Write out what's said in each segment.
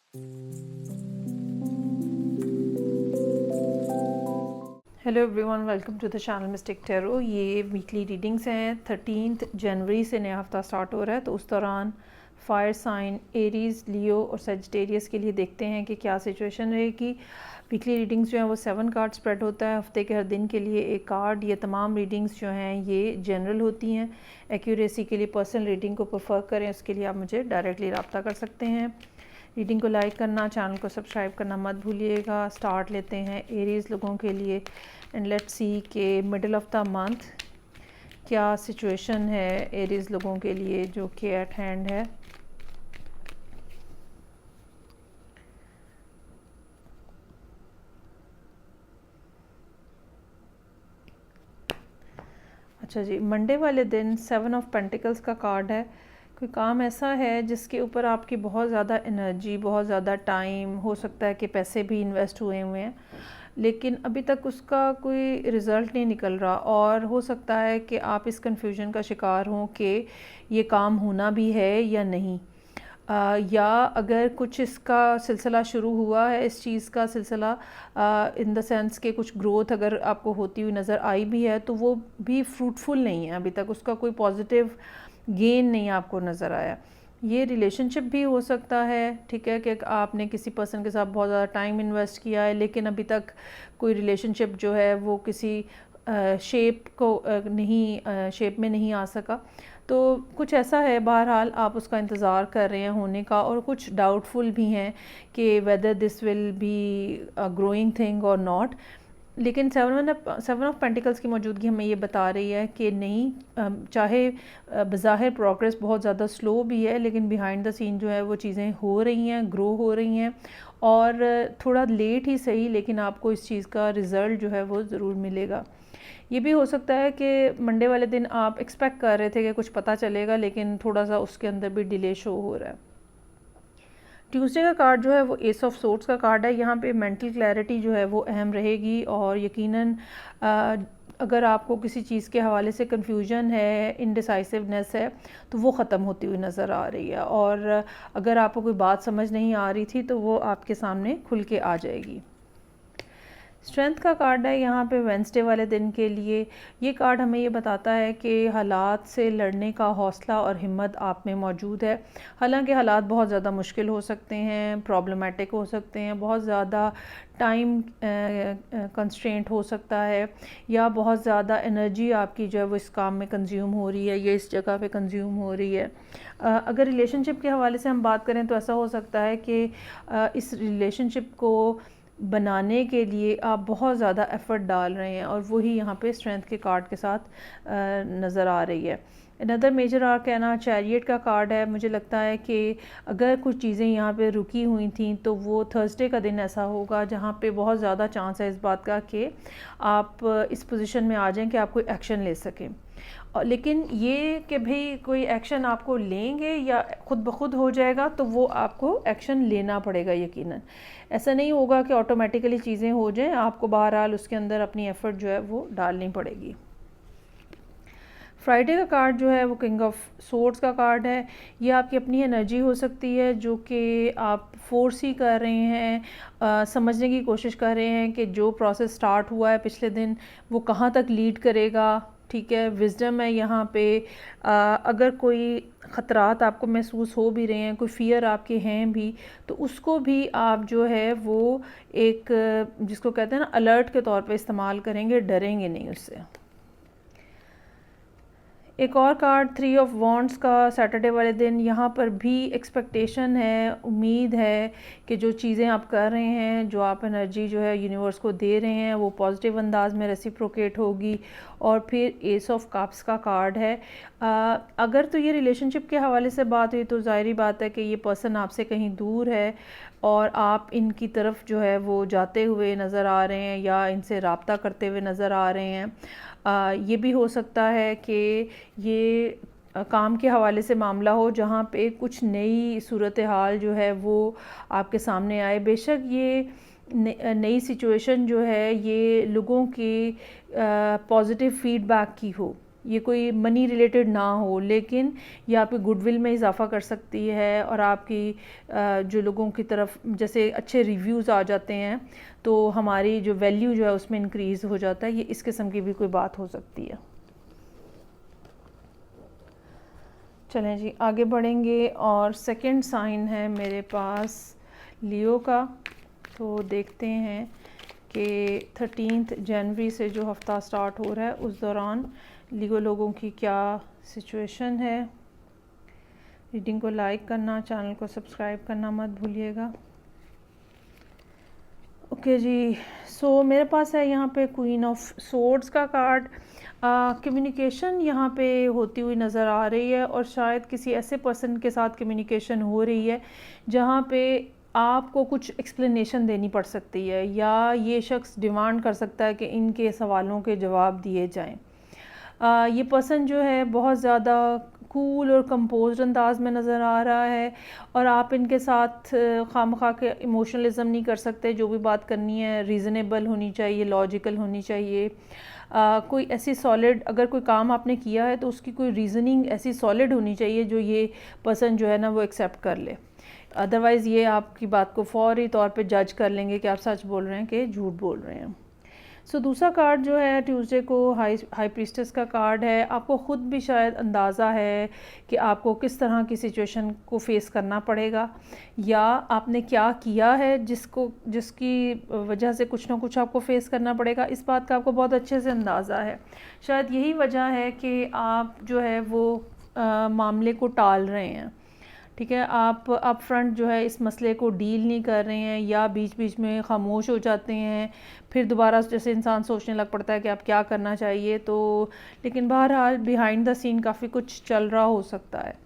Hello everyone, welcome to the channel mystic tarot. ये weekly readings हैं। 13 जनवरी से नया हफ्ता स्टार्ट हो रहा है, तो उस दौरान फायर साइन एरीज़, लियो और सेजिटेरियस के लिए देखते हैं कि क्या सिचुएशन रहेगी। वीकली रीडिंग्स जो हैं वो 7 कार्ड स्प्रेड होता है, हफ्ते के हर दिन के लिए एक कार्ड। ये तमाम रीडिंग्स जो हैं ये जनरल होती हैं। एक्यूरेसी के लिए पर्सनल रीडिंग को प्रेफर करें, उसके लिए आप मुझे डायरेक्टली रब्ता कर सकते हैं। रीडिंग को लाइक करना, चैनल को सब्सक्राइब करना मत भूलिएगा। स्टार्ट लेते हैं एरीज़ लोगों के लिए एंड लेट्स सी के मिडल ऑफ द मंथ क्या सिचुएशन है एरीज़ लोगों के लिए जो कि एट हैंड है। अच्छा जी, मंडे वाले दिन 7 ऑफ पेंटिकल्स का कार्ड है। कोई काम ऐसा है जिसके ऊपर आपकी बहुत ज़्यादा एनर्जी, बहुत ज़्यादा टाइम, हो सकता है कि पैसे भी इन्वेस्ट हुए हुए हैं, लेकिन अभी तक उसका कोई रिज़ल्ट नहीं निकल रहा। और हो सकता है कि आप इस कन्फ्यूजन का शिकार हों कि ये काम होना भी है या नहीं। या अगर कुछ इसका सिलसिला शुरू हुआ है, इस चीज़ का सिलसिला इन द सेंस कि कुछ ग्रोथ अगर आपको होती हुई नज़र आई भी है, तो वो भी फ्रूटफुल नहीं है, अभी तक उसका कोई पॉजिटिव गेन नहीं आपको नज़र आया। ये रिलेशनशिप भी हो सकता है, ठीक है, कि आपने किसी पर्सन के साथ बहुत ज़्यादा टाइम इन्वेस्ट किया है, लेकिन अभी तक कोई रिलेशनशिप जो है वो किसी शेप को शेप में नहीं आ सका। तो कुछ ऐसा है, बहरहाल आप उसका इंतज़ार कर रहे हैं होने का, और कुछ डाउटफुल भी हैं कि whether this will be a growing thing और नॉट। लेकिन सेवन ऑफ पेंटिकल्स की मौजूदगी हमें ये बता रही है कि नहीं, चाहे बज़ाहिर प्रोग्रेस बहुत ज़्यादा स्लो भी है, लेकिन बिहाइंड द सीन जो है वो चीज़ें हो रही हैं, ग्रो हो रही हैं, और थोड़ा लेट ही सही, लेकिन आपको इस चीज़ का रिज़ल्ट जो है वो ज़रूर मिलेगा। ये भी हो सकता है कि मंडे वाले दिन आप एक्सपेक्ट कर रहे थे कि कुछ पता चलेगा, लेकिन थोड़ा सा उसके अंदर भी डिले शो हो रहा है। ट्यूसडे का कार्ड जो है वो एस ऑफ सोर्ड्स का कार्ड है। यहाँ पे मेंटल क्लैरिटी जो है वो अहम रहेगी, और यकीनन अगर आपको किसी चीज़ के हवाले से कन्फ्यूजन है, इनडिसाइसिवनेस है, तो वो ख़त्म होती हुई नज़र आ रही है। और अगर आपको कोई बात समझ नहीं आ रही थी तो वो आपके सामने खुल के आ जाएगी। स्ट्रेंथ का कार्ड है यहाँ पे वेंसडे वाले दिन के लिए। ये कार्ड हमें ये बताता है कि हालात से लड़ने का हौसला और हिम्मत आप में मौजूद है। हालांकि हालात बहुत ज़्यादा मुश्किल हो सकते हैं, प्रॉब्लमेटिक हो सकते हैं, बहुत ज़्यादा टाइम कंस्ट्रेंट हो सकता है, या बहुत ज़्यादा एनर्जी आपकी जो है वो इस काम में कंज्यूम हो रही है या इस जगह पे कंज्यूम हो रही है। अगर रिलेशनशिप के हवाले से हम बात करें तो ऐसा हो सकता है कि इस रिलेशनशिप को बनाने के लिए आप बहुत ज़्यादा एफ़र्ट डाल रहे हैं, और वही यहाँ पे स्ट्रेंथ के कार्ड के साथ नज़र आ रही है। अनदर मेजर आर्कैना चैरियट का कार्ड है। मुझे लगता है कि अगर कुछ चीज़ें यहाँ पे रुकी हुई थी तो वो थर्सडे का दिन ऐसा होगा जहाँ पे बहुत ज़्यादा चांस है इस बात का कि आप इस पोजीशन में आ जाएं कि आप कोई एक्शन ले सकें। लेकिन ये कि भाई कोई एक्शन आपको लेंगे या खुद ब खुद हो जाएगा, तो वो आपको एक्शन लेना पड़ेगा यकीनन। ऐसा नहीं होगा कि ऑटोमेटिकली चीज़ें हो जाएं, आपको बहरहाल उसके अंदर अपनी एफ़र्ट जो है वो डालनी पड़ेगी। फ्राइडे का कार्ड जो है वो किंग ऑफ सोर्ड्स का कार्ड है। ये आपकी अपनी एनर्जी हो सकती है जो कि आप फोर्स ही कर रहे हैं, समझने की कोशिश कर रहे हैं कि जो प्रोसेस स्टार्ट हुआ है पिछले दिन वो कहाँ तक लीड करेगा, ठीक है। विजडम है यहाँ पे। अगर कोई ख़तरात आपको महसूस हो भी रहे हैं, कोई फ़ियर आपके हैं भी, तो उसको भी आप जो है वो एक जिसको कहते हैं ना अलर्ट के तौर पे इस्तेमाल करेंगे, डरेंगे नहीं उससे। एक और कार्ड 3 ऑफ वॉन्ड्स का सैटरडे वाले दिन। यहाँ पर भी एक्सपेक्टेशन है, उम्मीद है कि जो चीज़ें आप कर रहे हैं, जो आप एनर्जी जो है यूनिवर्स को दे रहे हैं, वो पॉजिटिव अंदाज में रेसिप्रोकेट होगी। और फिर एस ऑफ कप्स का कार्ड है। अगर तो ये रिलेशनशिप के हवाले से बात हुई तो ज़ाहिरी बात है कि ये पर्सन आपसे कहीं दूर है और आप इनकी तरफ जो है वो जाते हुए नज़र आ रहे हैं या इनसे रब्ता करते हुए नज़र आ रहे हैं। ये भी हो सकता है कि ये काम के हवाले से मामला हो जहाँ पे कुछ नई सूरत हाल जो है वो आपके सामने आए। बेशक ये नई सिचुएशन जो है ये लोगों की पॉजिटिव फीडबैक की हो, ये कोई मनी रिलेटेड ना हो, लेकिन ये आपकी गुडविल में इजाफा कर सकती है और आपकी जो लोगों की तरफ जैसे अच्छे रिव्यूज़ आ जाते हैं तो हमारी जो वैल्यू जो है उसमें इंक्रीज़ हो जाता है। ये इस किस्म की भी कोई बात हो सकती है। चलें जी आगे बढ़ेंगे, और सेकंड साइन है मेरे पास लियो का। तो देखते हैं कि 13 जनवरी से जो हफ़्ता स्टार्ट हो रहा है उस दौरान लियो लोगों की क्या सिचुएशन है। रीडिंग को लाइक करना, चैनल को सब्सक्राइब करना मत भूलिएगा। ओके जी, सो मेरे पास है यहाँ पे क्वीन ऑफ सोर्ड्स का कार्ड। कम्युनिकेशन यहाँ पे होती हुई नज़र आ रही है, और शायद किसी ऐसे पर्सन के साथ कम्युनिकेशन हो रही है जहाँ पे आपको कुछ एक्सप्लेनेशन देनी पड़ सकती है, या ये शख्स डिमांड कर सकता है कि इनके सवालों के जवाब दिए जाएं। ये पर्सन जो है बहुत ज़्यादा कूल और कंपोज्ड अंदाज में नज़र आ रहा है, और आप इनके साथ खामखा के इमोशनलिज्म नहीं कर सकते। जो भी बात करनी है रीज़नेबल होनी चाहिए, लॉजिकल होनी चाहिए। कोई ऐसी सॉलिड, अगर कोई काम आपने किया है तो उसकी कोई रीज़निंग ऐसी सॉलिड होनी चाहिए जो ये पर्सन जो है ना वो एक्सेप्ट कर ले। अदरवाइज़ ये आपकी बात को फौरी तौर पे जज कर लेंगे कि आप सच बोल रहे हैं कि झूठ बोल रहे हैं। सो दूसरा कार्ड जो है ट्यूसडे को हाई प्रीस्टेस का कार्ड है। आपको ख़ुद भी शायद अंदाज़ा है कि आपको किस तरह की सिचुएशन को फ़ेस करना पड़ेगा, या आपने क्या किया है जिसकी वजह से कुछ ना कुछ आपको फ़ेस करना पड़ेगा। इस बात का आपको बहुत अच्छे से अंदाज़ा है। शायद यही वजह है कि आप जो है वो मामले को टाल रहे हैं। ठीक है, आप अप फ्रंट जो है इस मसले को डील नहीं कर रहे हैं, या बीच बीच में खामोश हो जाते हैं, फिर दोबारा जैसे इंसान सोचने लग पड़ता है कि आप क्या करना चाहिए। तो लेकिन बहरहाल बिहाइंड द सीन काफ़ी कुछ चल रहा हो सकता है।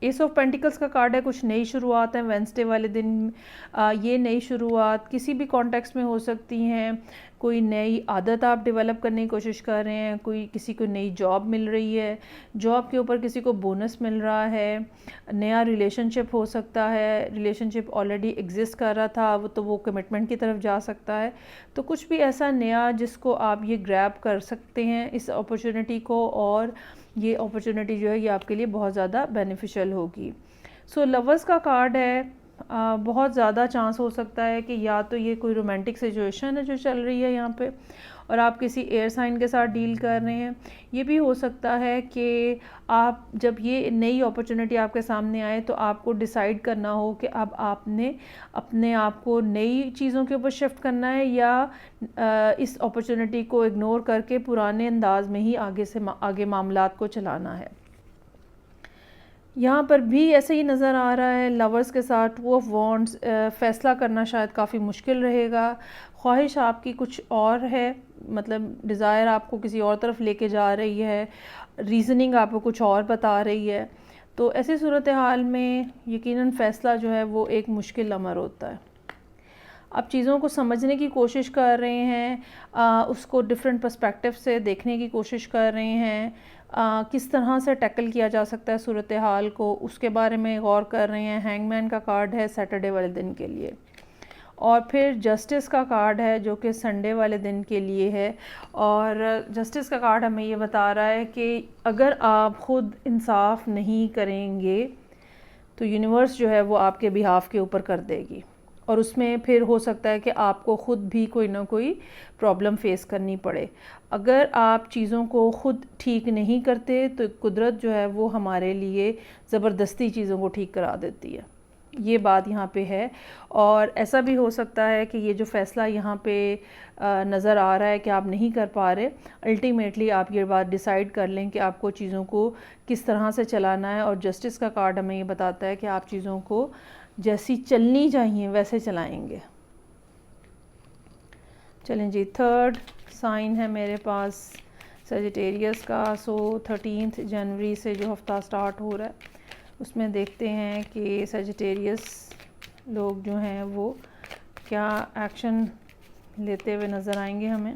एस ऑफ पेंटिकल्स का कार्ड है, कुछ नई शुरुआत है वेंसडे वाले दिन। ये नई शुरुआत किसी भी कॉन्टेक्स्ट में हो सकती हैं। कोई नई आदत आप डेवलप करने की कोशिश कर रहे हैं, किसी को नई जॉब मिल रही है, जॉब के ऊपर किसी को बोनस मिल रहा है, नया रिलेशनशिप हो सकता है, रिलेशनशिप ऑलरेडी एग्जिस्ट कर रहा था वो कमिटमेंट की तरफ जा सकता है। तो कुछ भी ऐसा नया जिसको आप ये ग्रैब कर सकते हैं इस अपॉर्चुनिटी को, और ये अपॉर्चुनिटी जो है ये आपके लिए बहुत ज़्यादा बेनिफिशियल होगी। सो लवर्स का कार्ड है। बहुत ज़्यादा चांस हो सकता है कि या तो ये कोई रोमांटिक सिचुएशन है जो चल रही है यहाँ पे, और आप किसी एयर साइन के साथ डील कर रहे हैं। ये भी हो सकता है कि आप जब ये नई अपॉर्चुनिटी आपके सामने आए तो आपको डिसाइड करना हो कि अब आपने अपने आप को नई चीज़ों के ऊपर शिफ्ट करना है, या इस अपॉर्चुनिटी को इग्नोर करके पुराने अंदाज में ही आगे मामलात को चलाना है। यहाँ पर भी ऐसे ही नज़र आ रहा है लवर्स के साथ टू ऑफ वॉन्ड्स। फ़ैसला करना शायद काफ़ी मुश्किल रहेगा। ख्वाहिश आपकी कुछ और है, मतलब डिज़ायर आपको किसी और तरफ लेके जा रही है, रीज़निंग आपको कुछ और बता रही है। तो ऐसी सूरत हाल में यकीनन फ़ैसला जो है वो एक मुश्किल अमर होता है। आप चीज़ों को समझने की कोशिश कर रहे हैं, उसको डिफरेंट पर्सपेक्टिव से देखने की कोशिश कर रहे हैं, किस तरह से टैकल किया जा सकता है सूरत हाल को, उसके बारे में गौर कर रहे हैं। हैंगमैन का कार्ड है सैटरडे वाले दिन के लिए, और फिर जस्टिस का कार्ड है जो कि संडे वाले दिन के लिए है। और जस्टिस का कार्ड हमें ये बता रहा है कि अगर आप ख़ुद इंसाफ नहीं करेंगे तो यूनिवर्स जो है वो आपके बिहाफ के ऊपर कर देगी, और उसमें फिर हो सकता है कि आपको ख़ुद भी कोई ना कोई प्रॉब्लम फ़ेस करनी पड़े। अगर आप चीज़ों को ख़ुद ठीक नहीं करते तो कुदरत जो है वो हमारे लिए ज़बरदस्ती चीज़ों को ठीक करा देती है। ये बात यहाँ पे है। और ऐसा भी हो सकता है कि ये जो फ़ैसला यहाँ पे नज़र आ रहा है कि आप नहीं कर पा रहे, अल्टीमेटली आप ये बात डिसाइड कर लें कि आपको चीज़ों को किस तरह से चलाना है। और जस्टिस का कार्ड हमें ये बताता है कि आप चीज़ों को जैसी चलनी चाहिए वैसे चलाएंगे। चलें जी, थर्ड साइन है मेरे पास सजिटेरियस का। सो 13 जनवरी से जो हफ्ता स्टार्ट हो रहा है उसमें देखते हैं कि सजिटेरियस लोग जो हैं वो क्या एक्शन लेते हुए नज़र आएंगे हमें।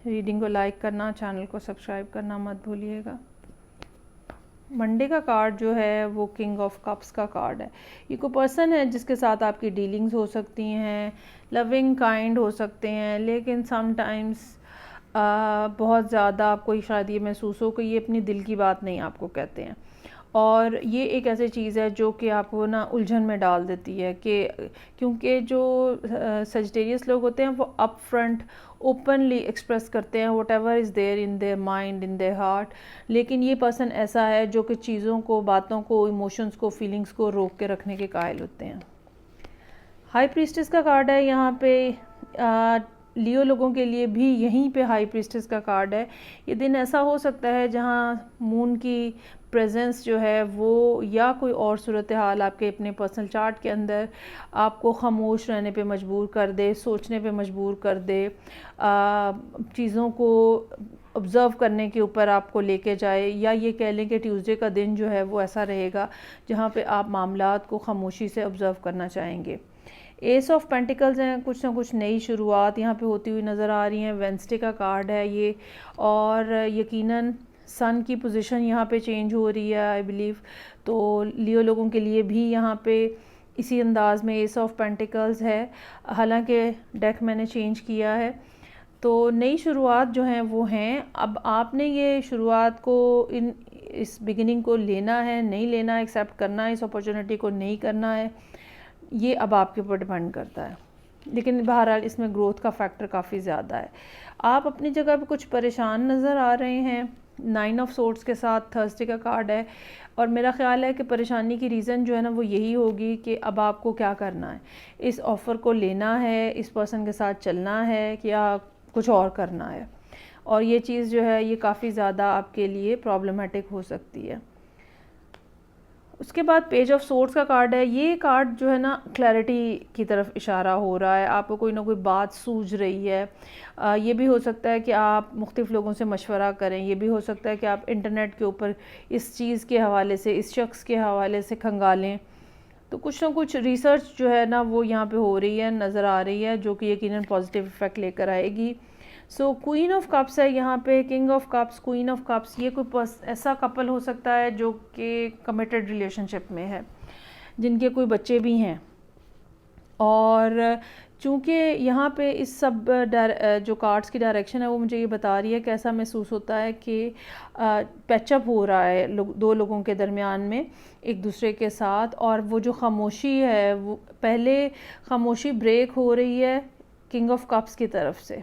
रीडिंग को लाइक करना, चैनल को सब्सक्राइब करना मत भूलिएगा। मंडे का कार्ड जो है वो किंग ऑफ कप्स का कार्ड है। ये कोई पर्सन है जिसके साथ आपकी डीलिंग्स हो सकती हैं, लविंग काइंड हो सकते हैं, लेकिन समटाइम्स बहुत ज़्यादा आपको शायद ये महसूस हो कि ये अपनी दिल की बात नहीं आपको कहते हैं, और ये एक ऐसी चीज़ है जो कि आपको ना उलझन में डाल देती है कि क्योंकि जो सजिटेरियस लोग होते हैं वो अप फ्रंट ओपनली एक्सप्रेस करते हैं whatever is there in their mind, in their heart, लेकिन ये पर्सन ऐसा है जो कि चीज़ों को, बातों को, इमोशंस को, फीलिंग्स को रोक के रखने के कायल होते हैं। हाई प्रीस्टेस का कार्ड है यहाँ पे। लियो लोगों के लिए भी यहीं पे हाई प्रीस्टेस का कार्ड है। ये दिन ऐसा हो सकता है जहाँ मून की प्रेजेंस जो है वो या कोई और सूरत हाल आपके अपने पर्सनल चार्ट के अंदर आपको खामोश रहने पे मजबूर कर दे, सोचने पे मजबूर कर दे, चीज़ों को ऑब्ज़र्व करने के ऊपर आपको लेके जाए, या ये कह लें कि ट्यूसडे का दिन जो है वो ऐसा रहेगा जहाँ पे आप मामलात को खामोशी से ऑब्ज़र्व करना चाहेंगे। एस ऑफ पेंटिकल्स हैं, कुछ ना कुछ नई शुरुआत यहाँ पे होती हुई नज़र आ रही हैं। वेंसडे का कार्ड है ये, और यकीनन सन की पोजीशन यहाँ पे चेंज हो रही है आई बिलीव। तो लियो लोगों के लिए भी यहाँ पे इसी अंदाज में एस ऑफ पेंटिकल्स है, हालांकि डेक मैंने चेंज किया है। तो नई शुरुआत जो हैं वो हैं। अब आपने ये शुरुआत को, इस बिगिनिंग को लेना है, नहीं लेना है, एक्सेप्ट करना है, इस अपॉर्चुनिटी को नहीं करना है, ये अब आपके ऊपर डिपेंड करता है। लेकिन बहरहाल इसमें ग्रोथ का फैक्टर काफ़ी ज़्यादा है। आप अपनी जगह पे कुछ परेशान नज़र आ रहे हैं। 9 ऑफ सोर्ड्स के साथ थर्सडे का कार्ड है, और मेरा ख्याल है कि परेशानी की रीज़न जो है ना वो यही होगी कि अब आपको क्या करना है। इस ऑफ़र को लेना है, इस पर्सन के साथ चलना है, या कुछ और करना है। और ये चीज़ जो है ये काफ़ी ज़्यादा आपके लिए प्रॉब्लमेटिक हो सकती है। उसके बाद पेज ऑफ सोर्ड्स का कार्ड है। ये कार्ड जो है ना क्लैरिटी की तरफ इशारा हो रहा है, आपको कोई ना कोई बात सूझ रही है। ये भी हो सकता है कि आप मुख्तलिफ़ लोगों से मशवरा करें, ये भी हो सकता है कि आप इंटरनेट के ऊपर इस चीज़ के हवाले से, इस शख्स के हवाले से खंगालें। तो कुछ ना कुछ रिसर्च जो है ना वो यहाँ पे हो रही है, नज़र आ रही है, जो कि यकीनन पॉजिटिव इफ़ेक्ट लेकर आएगी। सो क्वीन ऑफ कप्स है यहाँ पे, king of cups, queen of cups. ये कोई ऐसा कपल हो सकता है जो कि कमिटेड रिलेशनशिप में है, जिनके कोई बच्चे भी हैं। और चूँकि यहाँ पे इस सब जो कार्ड्स की डायरेक्शन है वो मुझे ये बता रही है कि ऐसा महसूस होता है कि पैचअप हो रहा है दो लोगों के दरमियान में एक दूसरे के साथ। और वो जो खामोशी है, वो पहले खामोशी ब्रेक हो रही है किंग ऑफ कप्स की तरफ से,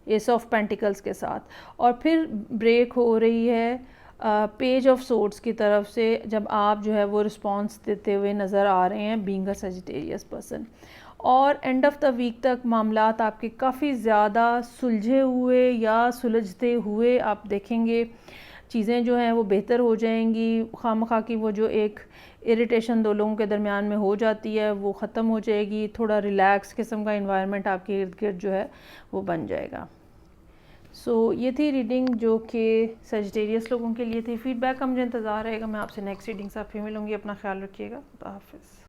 एस ऑफ पेंटिकल्स के साथ, और फिर ब्रेक हो रही है पेज ऑफ सोर्ड्स की तरफ से, जब आप जो है वो रिस्पॉन्स देते हुए नज़र आ रहे हैं बीइंग अ सजिटेरियस पर्सन। और एंड ऑफ द वीक तक मामलात आपके काफ़ी ज़्यादा सुलझे हुए या सुलझते हुए आप देखेंगे। चीज़ें जो हैं वो बेहतर हो जाएंगी, खामखा की वो जो एक इरिटेशन दो लोगों के दरमियान में हो जाती है वो ख़त्म हो जाएगी। थोड़ा रिलैक्स किस्म का इन्वायरमेंट आपके इर्द गिर्द जो है वो बन जाएगा। सो ये थी रीडिंग जो कि सजिटेरियस लोगों के लिए थी। फीडबैक का मुझे इंतज़ार रहेगा। मैं आपसे नेक्स्ट रीडिंग से फिर मिलूँगी। अपना ख्याल रखिएगा। खुदा हाफिज़।